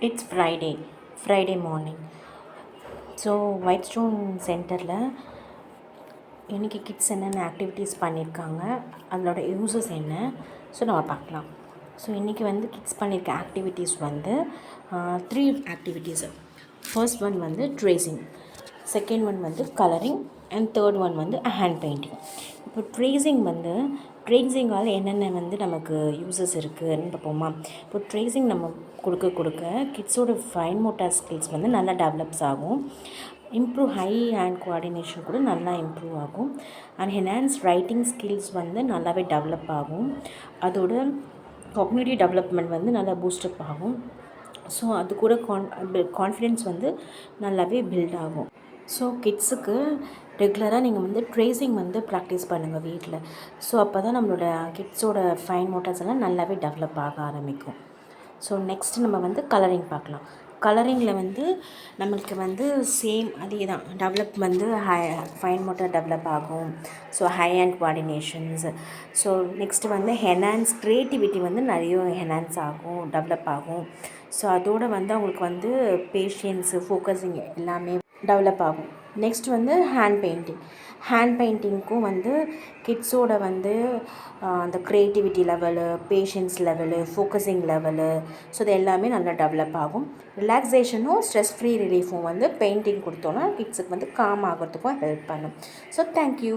It's Friday morning. So white stone சென்டரில் இன்றைக்கி kids என்னென்ன ஆக்டிவிட்டீஸ் பண்ணியிருக்காங்க, அதோட யூஸஸ் என்ன, ஸோ நம்ம பார்க்கலாம். ஸோ இன்றைக்கி வந்து கிட்ஸ் பண்ணியிருக்க ஆக்டிவிட்டீஸ் வந்து 3 ஆக்டிவிட்டீஸு. ஃபர்ஸ்ட் ஒன் வந்து ட்ரேசிங், செகண்ட் ஒன் வந்து கலரிங், அண்ட் தேர்ட் ஒன் வந்து ஹேண்ட் பெயிண்டிங். இப்போ ட்ரேசிங்கால் என்னென்ன வந்து நமக்கு யூஸஸ் இருக்குதுன்னு பார்ப்போமா. இப்போ ட்ரேசிங் நம்ம கொடுக்க கிட்ஸோட ஃபைன் மோட்டார் ஸ்கில்ஸ் வந்து நல்லா டெவலப்ஸ் ஆகும். இம்ப்ரூவ் ஹை ஹேண்ட் கோஆர்டினேஷன் கூட நல்லா இம்ப்ரூவ் ஆகும். அண்ட் என்ஹான்ஸ் ரைட்டிங் ஸ்கில்ஸ் வந்து நல்லாவே டெவலப் ஆகும். அதோட காக்னிட்டிவ் டெவலப்மெண்ட் வந்து நல்லா பூஸ்டப் ஆகும். ஸோ அது கூட கான்ஃபிடென்ஸ் வந்து நல்லாவே பில்ட் ஆகும். ஸோ கிட்ஸுக்கு ரெகுலராக நீங்கள் வந்து ட்ரேசிங் வந்து ப்ராக்டிஸ் பண்ணுங்கள் வீட்டில். ஸோ அப்போ தான் நம்மளோட கிட்ஸோட ஃபைன் மோட்டார்ஸ் எல்லாம் நல்லாவே டெவலப் ஆக ஆரம்பிக்கும். ஸோ நெக்ஸ்ட் நம்ம வந்து கலரிங் பார்க்கலாம். கலரிங்கில் வந்து நம்மளுக்கு வந்து சேம் அதே தான் டெவலப் வந்து ஃபைன் மோட்டார் டெவலப் ஆகும். So high hand coordinations. So next வந்து ஹெனான்ஸ் க்ரியேட்டிவிட்டி வந்து நிறைய ஹெனான்ஸ் ஆகும், டெவலப் ஆகும். ஸோ அதோடு வந்து அவங்களுக்கு வந்து பேஷியன்ஸு, ஃபோக்கஸிங் எல்லாமே டெவலப் ஆகும். நெக்ஸ்ட் வந்து ஹேண்ட் பெயிண்டிங்க்கும் வந்து கிட்ஸோட வந்து அந்த creativity level, patience level, focusing level, so இது எல்லாமே நல்லா டெவலப் ஆகும். ரிலாக்ஸேஷனும் ஸ்ட்ரெஸ் ஃப்ரீ ரிலீஃபும் வந்து பெயிண்டிங் கொடுத்தோன்னா கிட்ஸுக்கு வந்து காம் ஆகிறதுக்கும் ஹெல்ப் பண்ணும். So thank you.